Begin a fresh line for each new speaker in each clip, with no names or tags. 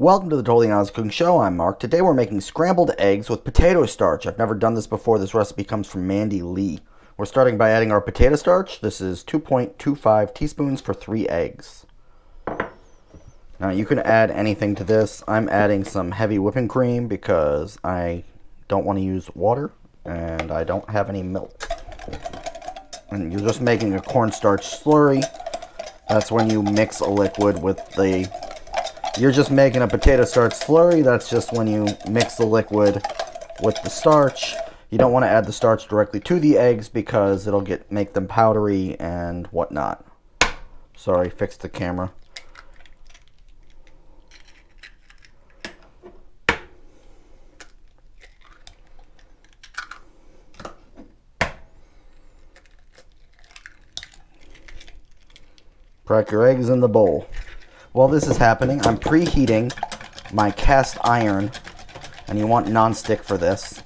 Welcome to the Totally Honest Cooking Show. I'm Mark. Today we're making scrambled eggs with potato starch. I've never done this before. This recipe comes from Mandy Lee. We're starting by adding our potato starch. This is 2.25 teaspoons for 3 eggs. Now you can add anything to this. I'm adding some heavy whipping cream because I don't want to use water and I don't have any milk. And you're just making a cornstarch slurry. That's when you mix a liquid with the... You're just making a potato starch slurry. That's just when you mix the liquid with the starch. You don't want to add the starch directly to the eggs because it'll make them powdery and whatnot. Sorry, fixed the camera. Crack your eggs in the bowl. While this is happening, I'm preheating my cast iron, and you want non-stick for this,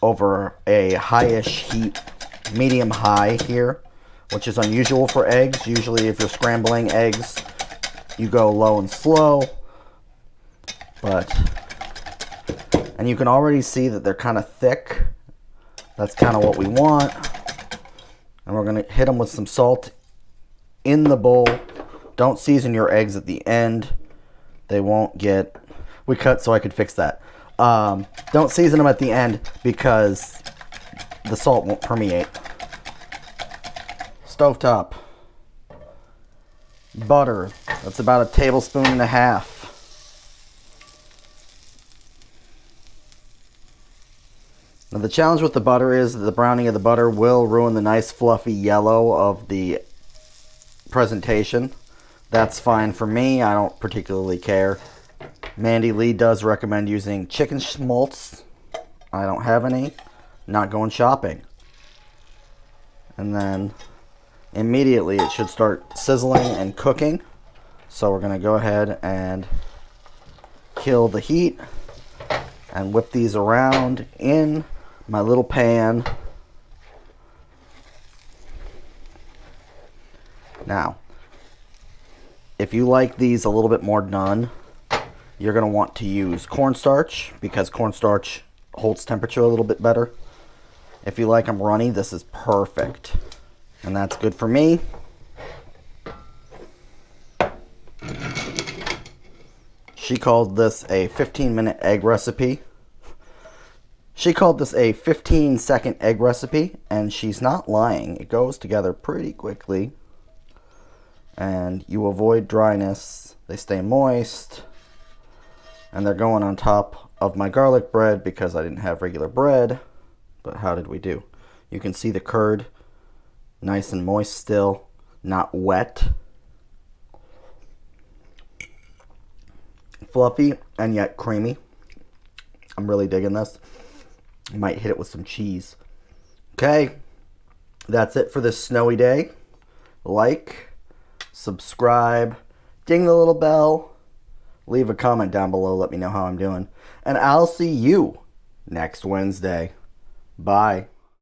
over a high-ish heat, medium-high here, which is unusual for eggs. Usually if you're scrambling eggs, you go low and slow, and you can already see that they're kind of thick. That's kind of what we want. And we're going to hit them with some salt in the bowl. Don't season your eggs at the end. They won't get... We cut so I could fix that. Don't season them at the end because the salt won't permeate. Stovetop. Butter. That's about a tablespoon and a half. Now the challenge with the butter is that the browning of the butter will ruin the nice fluffy yellow of the presentation. That's fine for me. I don't particularly care. Mandy Lee does recommend using chicken schmaltz. I don't have any. Not going shopping. And then immediately it should start sizzling and cooking. So we're going to go ahead and kill the heat and whip these around in my little pan. Now, if you like these a little bit more done, you're going to want to use cornstarch because cornstarch holds temperature a little bit better. If you like them runny, this is perfect. And that's good for me. She called this a 15-minute egg recipe. She called this a 15-second egg recipe, and she's not lying. It goes together pretty quickly. And you avoid dryness. They stay moist. And they're going on top of my garlic bread because I didn't have regular bread. But how did we do? You can see the curd. Nice and moist still. Not wet. Fluffy and yet creamy. I'm really digging this. I might hit it with some cheese. Okay. That's it for this snowy day. Like, subscribe, ding the little bell, leave a comment down below, let me know how I'm doing, and I'll see you next Wednesday. Bye.